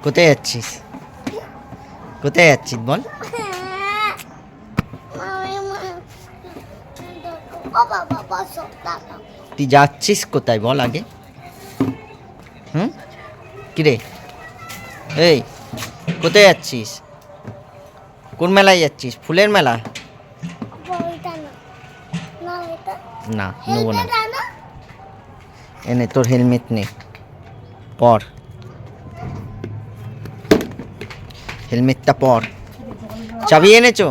কোথায় যাচ্ছিস? কোথায় যাচ্ছিস বল? তুই যাচ্ছিস কোথায় বল আগে? কিরে এই কোথায় যাচ্ছিস? কোন মেলায় যাচ্ছিস? ফুলের মেলা? না নেবো না। এনে তোর হেলমেট নে, পর হেলমেটটা পর। চাবি এনেছো?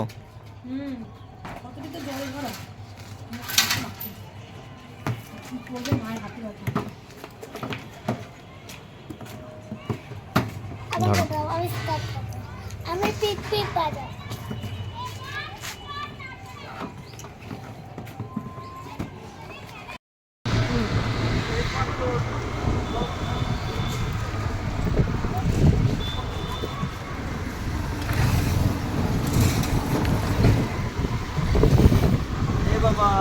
আমি পিক পিক বাজাই। বাবা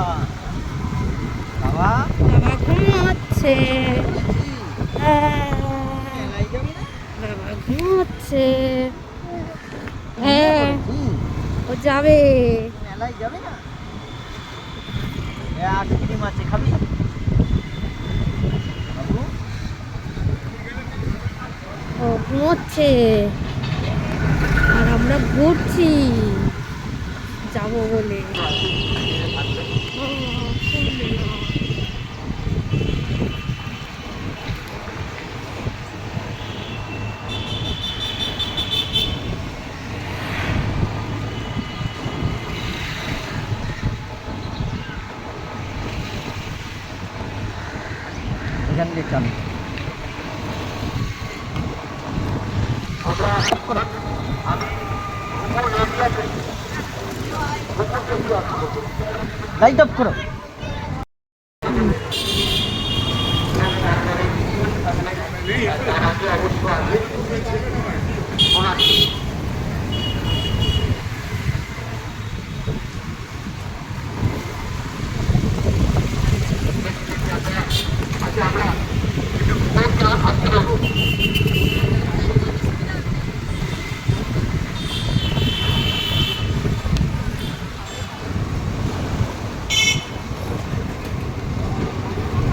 বাবা বাবা ঘুমাচ্ছে। বাবা ঘুমাচ্ছে। হ্যাঁ ও যাবে। মেলায় যাবে না? আইসক্রিম আছে, খাবি? বাবু ও ঘুমোচ্ছে আর আমরা ঘুরছি যাবো বলে। এখান দিয়ে চান। লাইট অফ করো।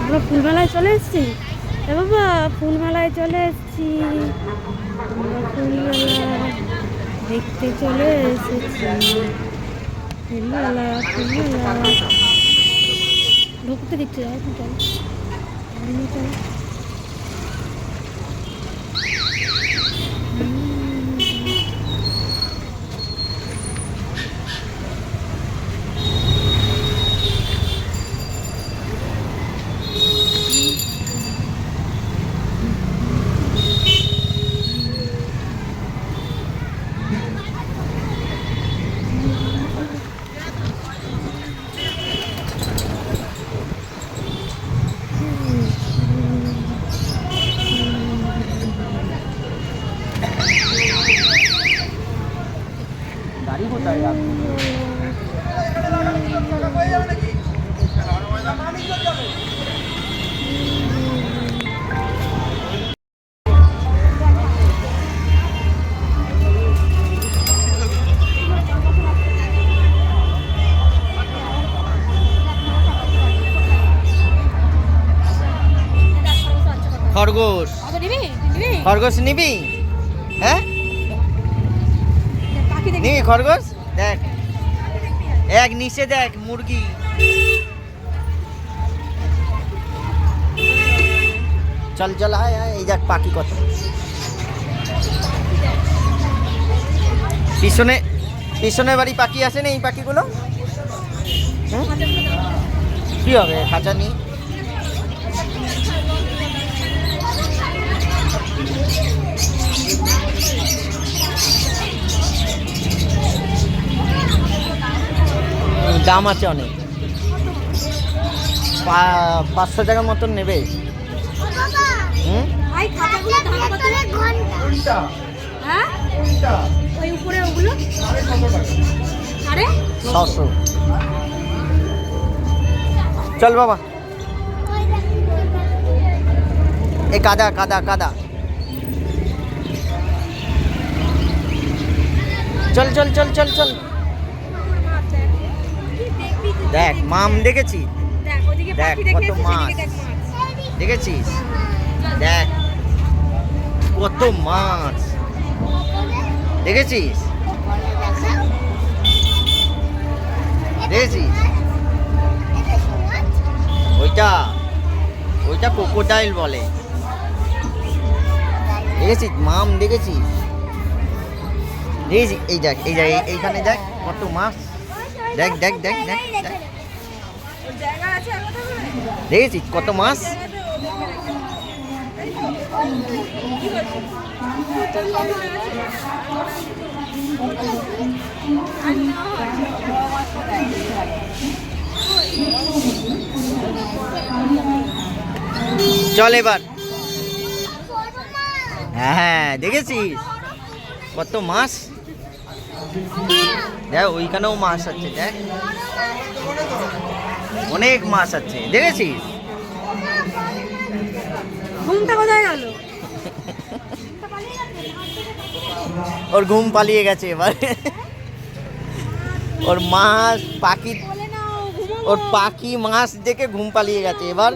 আমরা ফুলমেলায় চলে এসেছি। এ বাবা ফুলমেলায় চলে এসেছি। আমরা ফুলমেলা দেখতে চলে এসেছি। ফুলমেলা ফুলমেলা ঢুকতে দিচ্ছে। চল চল। গাড়ি কোথায়? খরগোশ। খরগোশ নিবি? হ্যাঁ নিবি খরগোশ? দেখ এক নিচে দেখ মুরগি। চল চল আয় আয়, এই দেখ পাখি কত। পিছনে পিছনের বাড়ি পাখি আছে না? এই পাখিগুলো কি হবে? খাঁচা নেই। দাম আছে অনেক, 500 টাকার মতন নেবে। চল বাবা, এই কাদা কাদা কাদা। চল চল চল চল চল দেখ মাম দেখেছি দেখ কত মাছ দেখেছিস দেখ কত মাছ দেখেছিস দেখেছিস ওইটা ওইটা ক্রোকোডাইল বলে দেখেছিস মাম দেখেছিস দেখেছিস এই দেখ এই দেখ এইখানে দেখ কত মাছ দেখ দেখ দেখ দেখ দেখ দেখেছিস কত মাছ চল এবার হ্যাঁ দেখেছিস কত মাছ দেখ ওইখানেও মাছ আছে দেখ অনেক মাছ আছে দেখেছিস ঘুমটা কোথায় গেল ওর ঘুম পালিয়ে গেছে এবার ওর মাছ পাখি ওর পাখি মাছ দেখে ঘুম পালিয়ে গেছে এবার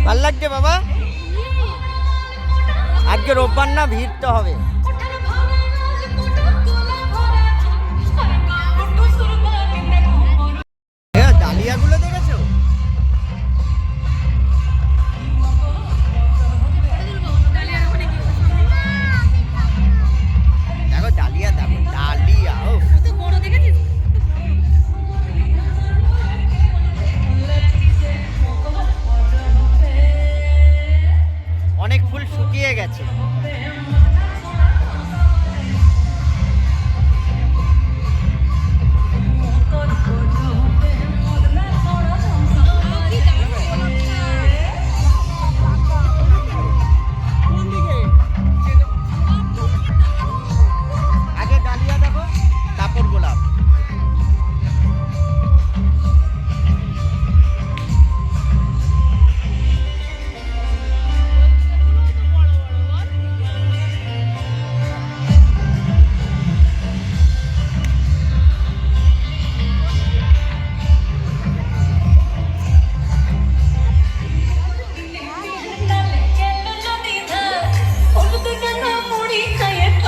ভাল লাগছে বাবা আজকে রোববার না ভিড় তো হবে ডালিয়াগুলো দেখেছো দেখো ডালিয়া দেখো ডালিয়া ও অনেক ফুল শুকিয়ে গেছে আগে ডালিয়া দেখো তারপর গোলাপ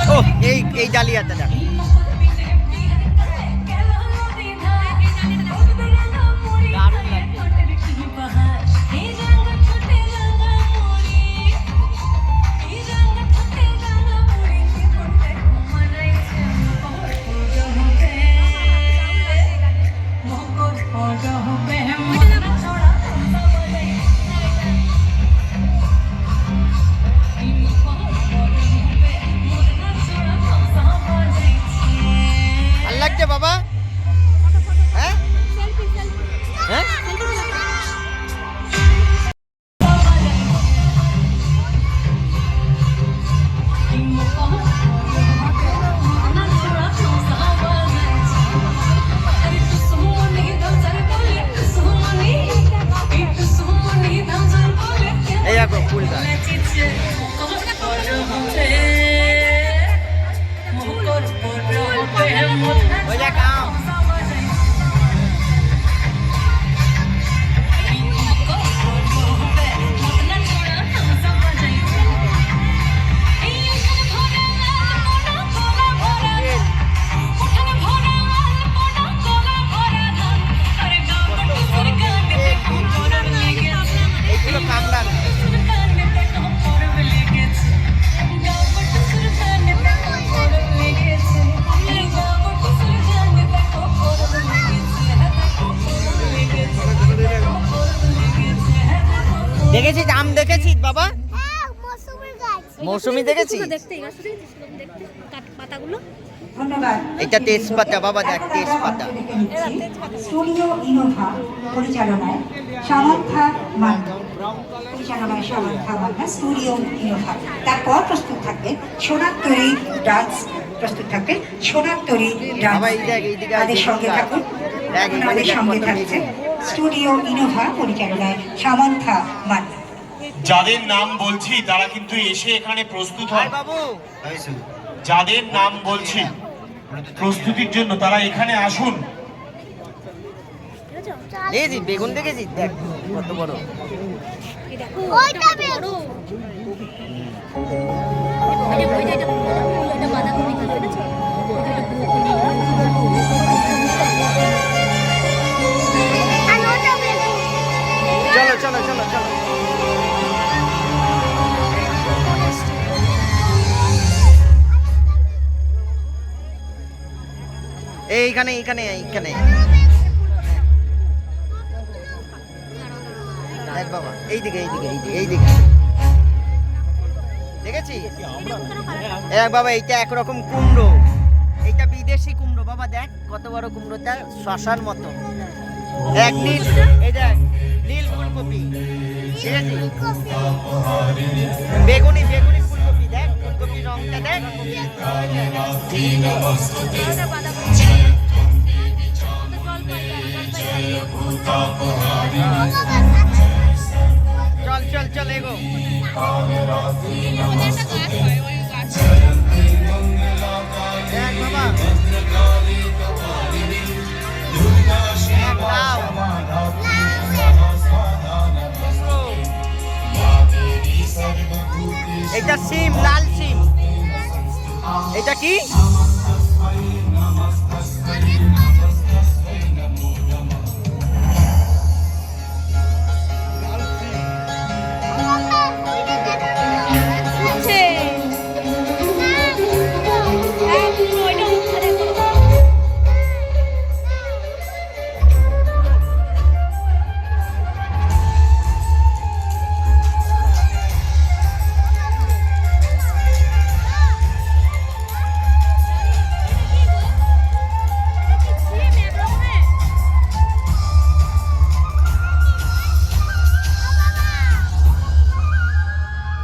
ও এই ডালিয়াটা দেখো দারুণ লাগছে মৌসুমী দেখেছিস? দেখতে এই গাছটা দেখেছিস দেখতে পাতাগুলো ধন্যবাদ। এটা তেজপাতা বাবা, দেখ তেজপাতা। স্টুডিও ইনোভা পরিচালনায় সামান্থা মান্না, পরিচালনায় সামান্থা মান্না, স্টুডিও ইনোভা। তারপর প্রস্তুত থাকবে সোনার তরী ডান্স, প্রস্তুত থাকবে সোনার তরী ডান্স। বাবা, এই দেখ, এইদিকে আমাদের সঙ্গে থাকুন, দেখ, এখানে আমাদের দেখ সঙ্গে কত থাকছে বেগুন। স্টুডিও ইনোভা পরিচালনায় সামান্থা মান্না। যাদের নাম বলছি তারা কিন্তু এসে এখানে প্রস্তুত হাই হয়। বাবু, যাদের নাম বলছি প্রস্তুতির জন্য তারা এখানে আসুন। দেখেছিস বেগুন দেখেছিস? দেখ কত বড়। এই দেখো ওইটা বড় ওইটা বাঁধাকপি গাছ দেখেছো? চলো চলো চলো চলো। এইখানে এইখানে এইখানে দেখ বাবা, এইদিকে এইদিকে এইদিকে দেখেছিস? দেখ বাবা, এইটা একরকম কুমড়ো, এইটা বিদেশি কুমড়ো বাবা। দেখ কত বড় কুমড়োটা, শশার মতো। এক নীল, এই দেখ নীল ফুলকপি, ঠিক আছে? বেগুনি বেগুনি ফুলকপি, দেখ ফুলকপির রংটা দেখ। চল চল চল এগো। দেখ বাবা, দেখ লাউ, এটা সিম, লাল সিম। এটা কি?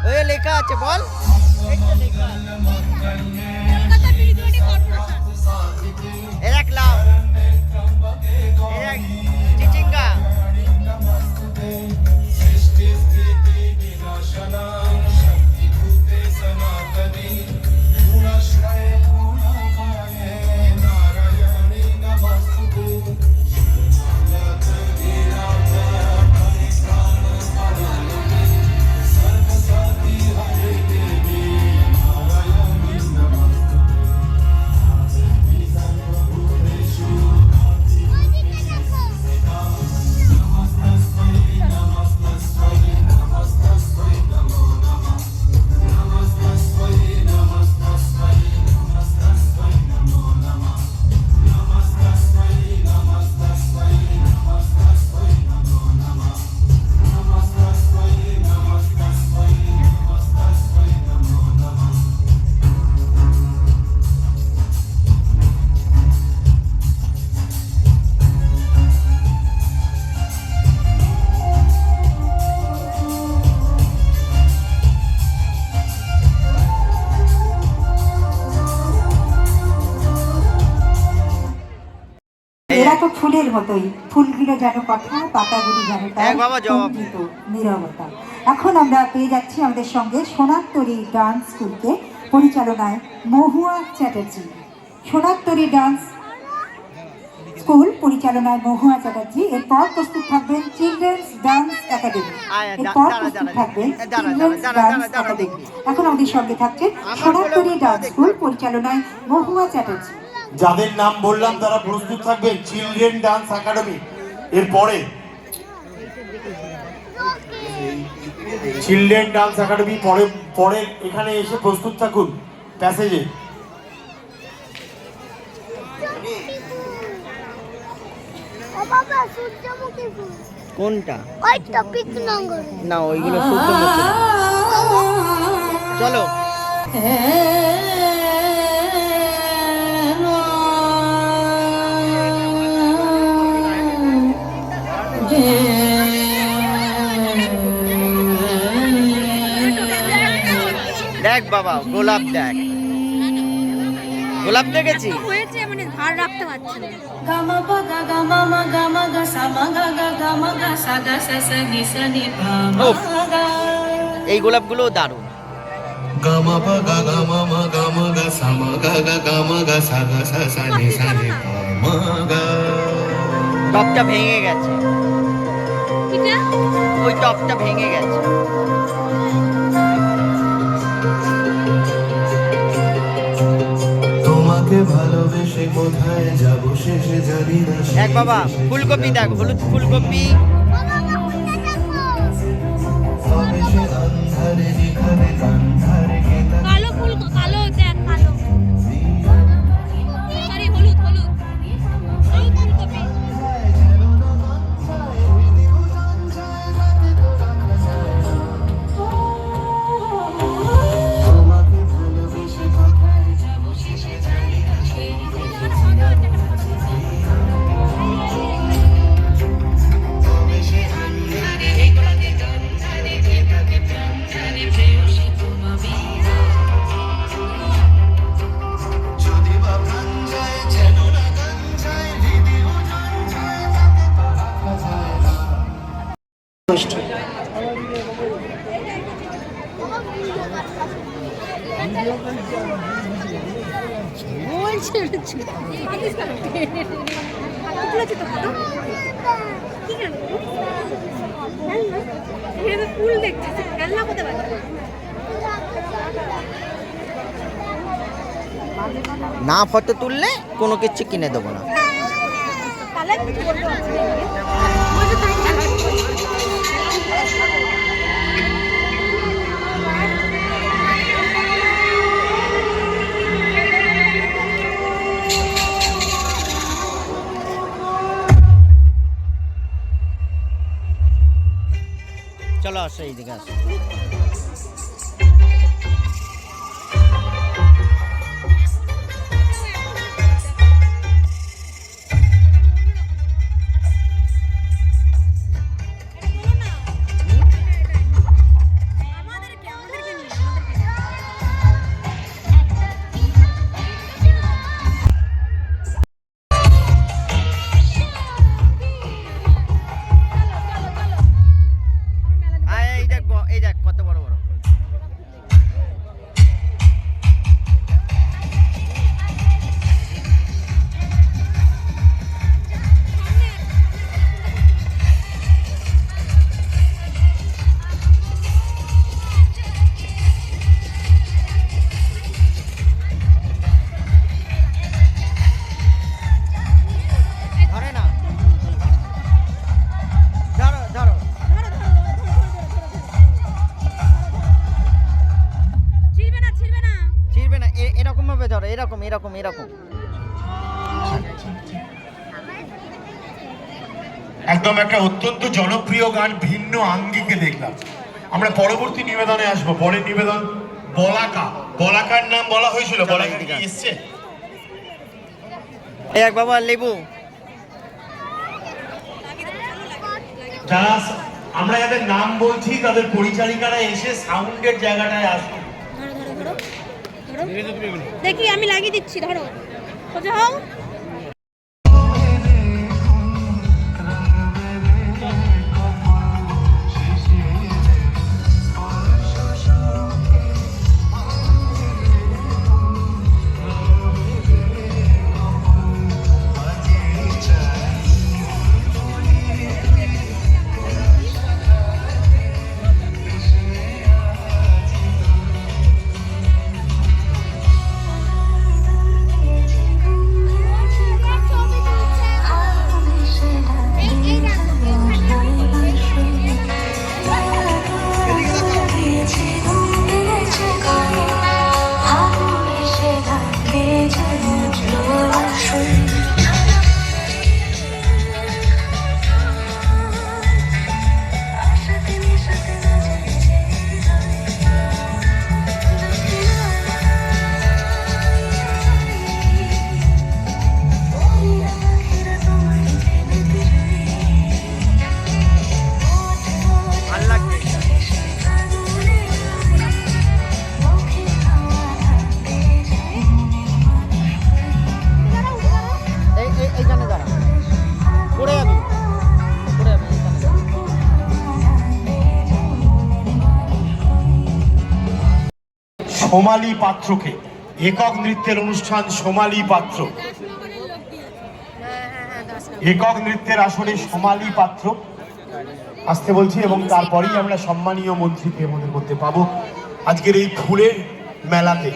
ওই লেখা আছে বল। এই তো লেখা আছে। এই দেখ লাউ, এই দেখ চিচিঙ্গা। এরা তো ফুলের মতোই, ফুলগুলো যেন কথা, পাতাগুলি যেন এক বাবা জবাব। নীরবতা। এখন আমরা পেয়ে যাচ্ছি আমাদের সঙ্গে সোনার তরী ডান্স স্কুলকে, পরিচালনায় মহুয়া চ্যাটার্জি। সোনার তরী ডান্স স্কুল পরিচালনায় মহুয়া চ্যাটার্জি। এরপর প্রস্তুত থাকবেন চিলড্রেন্স ডান্স একাডেমি। এরপর প্রস্তুত থাকবেন চিলড্রেন্স ডান্স একাডেমি। এখন আমাদের সঙ্গে থাকছে সোনার তরী ডান্স স্কুল পরিচালনায় মহুয়া চ্যাটার্জি। যাদের নাম বললাম তারা প্রস্তুত থাকবেন চিলড্রেন ডান্স একাডেমি। এরপরে চিলড্রেন ডান্স একাডেমি পরে পরে এখানে এসে প্রস্তুত থাকুন প্যাসেজে। কোনটা? ওইটা পিকনগর না ওইগুলো সূর্যমুখী। চলো। দেখ বাবা গোলাপ, দেখ গোলাপ দেখেছি। হয়েছে মানে ধার রাখতে পারছি না। Gama pa ga gama ma gama ga sa ma ga ga gama ga sa ga sa sa ni sa ni pa ma উফ, ga. এই গোলাপগুলো দারুণ। Gama pa ga gama ma gama ga sa ma ga ga gama ga sa ga sa sa ni sa ni pa ma ga. টপটা ভেঙে গেছে, এটা ওই টপটা ভেঙে গেছে। তোমাকে ভালোবেসে কোথায় যাব শেষে জানি না। দেখ বাবা ফুলকপি, দেখ হলুদ ফুলকপি। তবে সে আন্ধারে যেখানে গান্ধারে কেতা কালো ফুল, কালো দেখ কালো, সরি হলুদ হলুদ হলুদ ফুলকপি। তোমাকে ভালোবেসে কোথায় যাব শেষে জানি না। তবে সে আন্ধারে যেখানে গান্ধারে কেতাবে প্রান্ধারে প্রেয়সী তোমাবি। যদি বা প্রাণ যায় যেন না গান যায় হৃদয় জান যায় তাকে তো রাখা যায় না। বলছে তুলেছি তো ফটো কি কেন এখানে ফুল দেখতেছি, খেলনা করতে পারছি না ফটো তুললে কোনো কিছু কিনে দেবো না। তাহলে আমি কিছু বলতে পারছি না। চলো আসো এইদিকে আসো। এই দেখ এই দেখ কত বড় বড় ফুল। ধরে না, ধরো ধরো। ছিড়বে না, এরকম ভাবে ধরো, এরকম এরকম এরকম। একদম একটা অত্যন্ত জনপ্রিয় গান ভিন্ন আঙ্গিকে দেখলাম। আমরা পরবর্তী নিবেদনে আসবো। পরের নিবেদন বলাকা। বলাকার নাম বলা হয়েছিল, বলাকা কি এসছে? এই এক বাবা লেবু। যারা আমরা যাদের নাম বলছি তাদের পরিচারিকারা এসে সাউন্ডের জায়গাটায় আসুন। ধরো ধরো ধরো, দেখি আমি লাগিয়ে দিচ্ছি, ধরো সোজা হও। সোমালি পাত্রকে, একক নৃত্যের অনুষ্ঠান সোমালি পাত্র, একক নৃত্যের আসরে সোমালি পাত্র আসতে বলছি, এবং তারপরেই আমরা সম্মানীয় মন্ত্রীকে আমাদের মধ্যে পাবো। আজকের এই ফুলের মেলাতে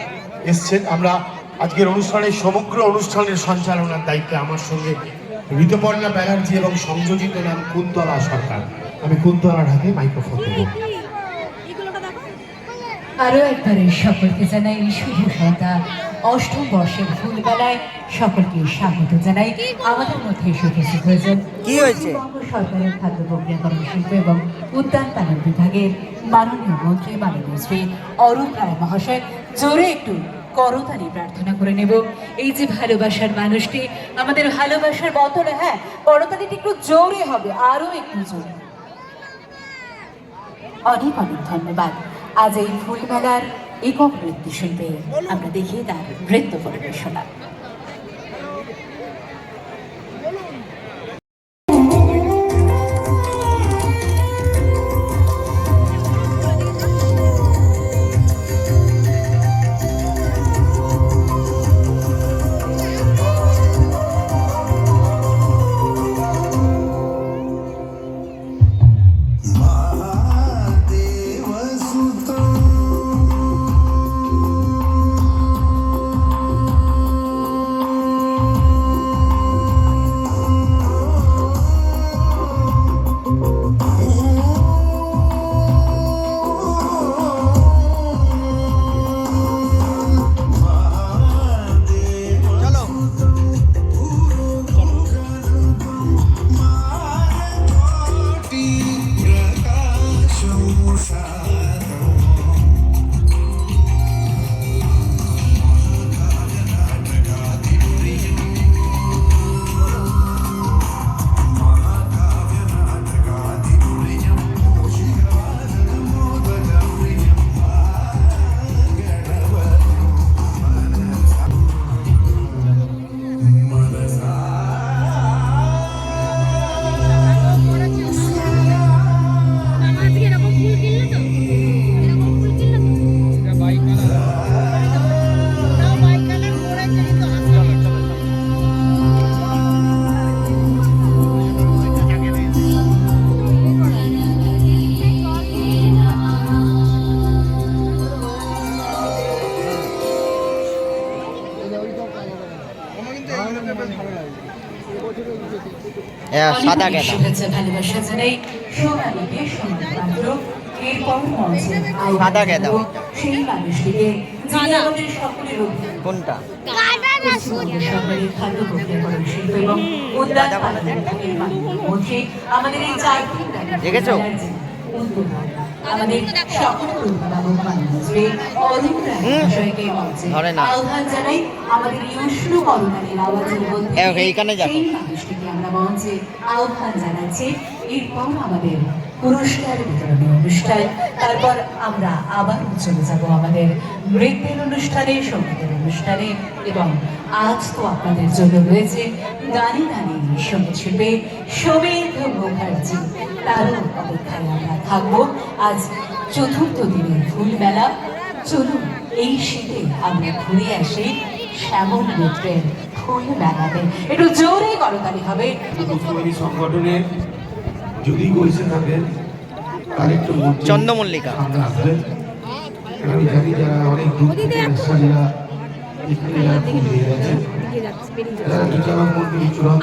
এসছেন। আমরা আজকের অনুষ্ঠানের সমগ্র অনুষ্ঠানের সঞ্চালনার দায়িত্বে আমার সঙ্গে ঋতুপর্ণা ব্যানার্জি এবং সংযোজিত নাম কুন্তলা সরকার। আমি কুন্তলার হাতে মাইক্রোফোন দেব। আরো একবার সকলকে জানাই শুভ সন্ধ্যা। অষ্টম বর্ষের ফুলবেলায় সকলকে স্বাগত জানাই। আমাদের মধ্যে এসে উপস্থিত হয়েছেন কি হয়েছে? পশ্চিমবঙ্গ সরকারের খাদ্য প্রক্রিয়াকরণ শিল্প এবং উদ্যান পালন বিভাগের মাননীয় মন্ত্রী মাননীয় শ্রী অরূপ রায় মহাশয়। জোরে একটু করতালি প্রার্থনা করে নেব। এই যে ভালোবাসার মানুষটি, আমাদের ভালোবাসার বতলে, হ্যাঁ করতালিটি একটু জোরে হবে, আরো একটু জোরে। অনেক অনেক ধন্যবাদ। আজ এই ফুলমেলার একক নৃত্যশিল্পে আমরা দেখি তার নৃত্য পরিবেশনা। সাদা গেঁদা। শুভেচ্ছা ভালোবাসা জানাই সোনালীকে সম্মানপাত্র। এরপর মঞ্চে সাদা গেঁদা। সেই মানুষটিকে যিনি আমাদের সকলের কোনটা? সরকারের খাদ্য প্রক্রিয়াকরণ শিল্প এবং উদ্যান পালন বিভাগের মাননীয় মন্ত্রী, আমাদের এই 4 দিন দেখেছো? আমাদের সকলের অভিভাবক মাননীয় শ্রী অরূপ রায় মহাশয়কে মঞ্চে আহ্বান জানাই। আমাদের এই উষ্ণ করতালির আওয়াজের মধ্যে এইখানে যাবো। সেই মানুষটিকে আমরা মঞ্চে আহ্বান জানাচ্ছি। এরপর আমাদের পুরস্কার বিতরণী অনুষ্ঠান, তারপর আমরা আবার চলে যাব আমাদের নৃত্যের অনুষ্ঠানে, সঙ্গীতের অনুষ্ঠানে, এবং আজ তো আপনাদের জন্য রয়েছে গানে গানে সঙ্গীত শিল্পী সৌমিত্র মুখার্জি। তারও অপেক্ষায় আমরা থাকবো। আজ চতুর্থ দিনের ফুল মেলা। চলুন এই শীতে আমরা ঘুরে আসি শ্যামল মিত্রের ফুল মেলাতে। একটু জোরে করতালি হবে। সংগঠনের যদি বসে থাকেন তার একটু চন্দ্রমল্লিকা আসবেন। আমি জানি যারা অনেক দূর থেকে ব্যবসায়ীরা এখানে যারা ফুল দিয়ে গেছেন, যারা নিজামা মন্দির চূড়ান্ত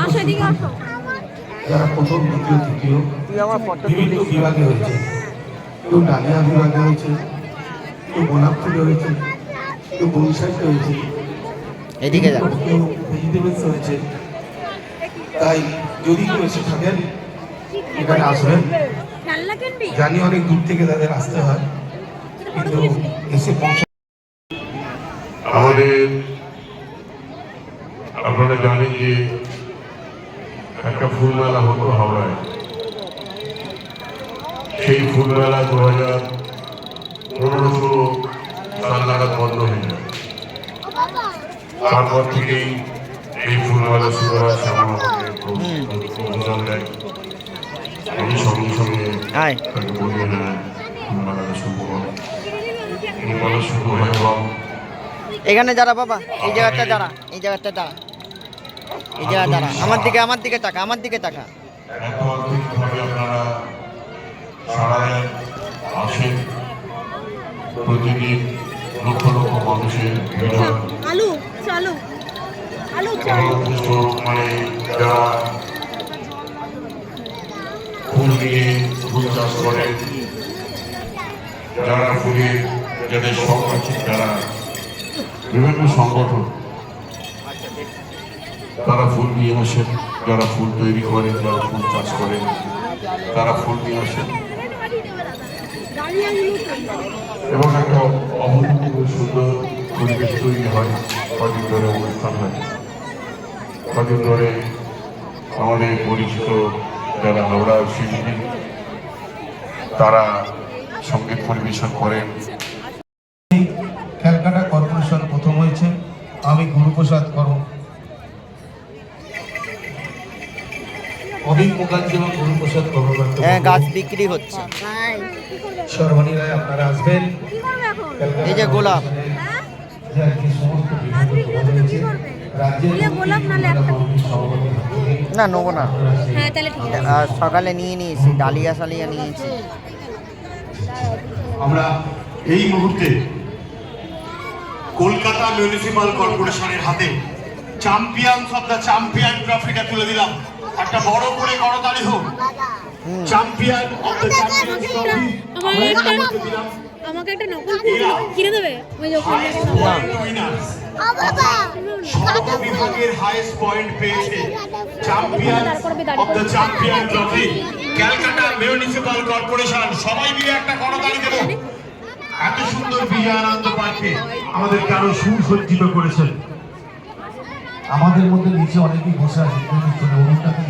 যারা প্রথম, দ্বিতীয়, তৃতীয় বিভিন্ন বিভাগে হয়েছে, কেউ ডালিয়া বিভাগে হয়েছে, কেউ গোলাপ ফুলে হয়েছে, কেউ বৈশাখে হয়েছে, এদিকে যাও, কেউ ভেজিটেবলস হয়েছে। তাই যদি কেউ এসে থাকেন এখানে আসবেন। জানি অনেক দূর থেকে তাদের আসতে হয়, কিন্তু এসে পৌঁছে আমাদের আপনারা জানেন যে একটা ফুলমেলা হতো হাওড়ায়। সেই ফুলমেলা 2015-16 সাল নাগাদ বন্ধ হয়ে যায়। তারপর থেকেই এই ফুলমেলা শুরু হয়। শ্যামল আমাকে অভিযান দেয়, এই সঙ্গে সঙ্গে তাকে বলবে হ্যাঁ ফুলমেলাটা শুরু করো। ফুলমালা শুরু হয় এবং এখানে যারা বাবা, এই জায়গাটা দাঁড়া, এই জায়গাটা দাঁড়া, এই জায়গা দাঁড়া, আমার দিকে তাকা, আমার দিকে তাকা। এত অদ্ভুতভাবে আপনারা সারা দেন, আসেন, প্রতিদিন লক্ষ লক্ষ মানুষের ভিড় হয়। আলু চালু আলু চালু এবং মানে যারা ফুল নিয়ে ফুল চাষ করেন, যারা ফুলের যাদের শখ আছে, যারা বিভিন্ন সংগঠন তারা ফুল নিয়ে আসেন, যারা ফুল তৈরি করেন, যারা ফুল চাষ করেন, তারা ফুল নিয়ে আসেন এবং একটা অভূতপূর্ব সুন্দর পরিবেশ তৈরি হয়। কদিন ধরে অনুষ্ঠান হয়, কদিন ধরে আমাদের পরিচিত যারা হাওড়ার শিল্পী তারা সঙ্গীত পরিবেশন করেন। ক্যালকাটা কর্পোরেশন প্রথম হয়েছে, আমি গুরুপ্রসাদ কর্ম অভিক মুখার্জি এবং গুরুপ্রসাদ কর্মকার হ্যাঁ, গাছ বিক্রি হচ্ছে। সর্বাণী রায় আপনারা আসবেন। এই যে গোলাপ, যে আর কি সমস্ত বিভিন্ন তোলা হয়েছে রাজ্যের গোলাপ নাহলে একটা না নেবো না, হ্যাঁ তাহলে ঠিক আছে আর সকালে নিয়ে নিয়েছি, ডালিয়া সালিয়া নিয়েছি। আমরা এই মুহূর্তে কলকাতা মিউনিসিপাল কর্পোরেশনের হাতে চ্যাম্পিয়ন্স অফ দ্য চ্যাম্পিয়ন ট্রফিটা তুলে দিলাম। একটা বড় করে করতালি হোক। Champion of the champions trophy আমাকে একটা নকল কিনে দেবে ওই যখন উইনার্স সর্ব বিভাগের হাইয়েস্ট পয়েন্ট পেয়েছে champion of the champion trophy Calcutta municipal corporation. সবাই মিলে একটা করতালি দেব। এত সুন্দর বিজয়ানন্দ পার্কে আমাদেরকে আরো সুসজ্জিত করেছেন। আমাদের মধ্যে নিচে অনেকেই বসে আছে, অনুষ্ঠানটাকে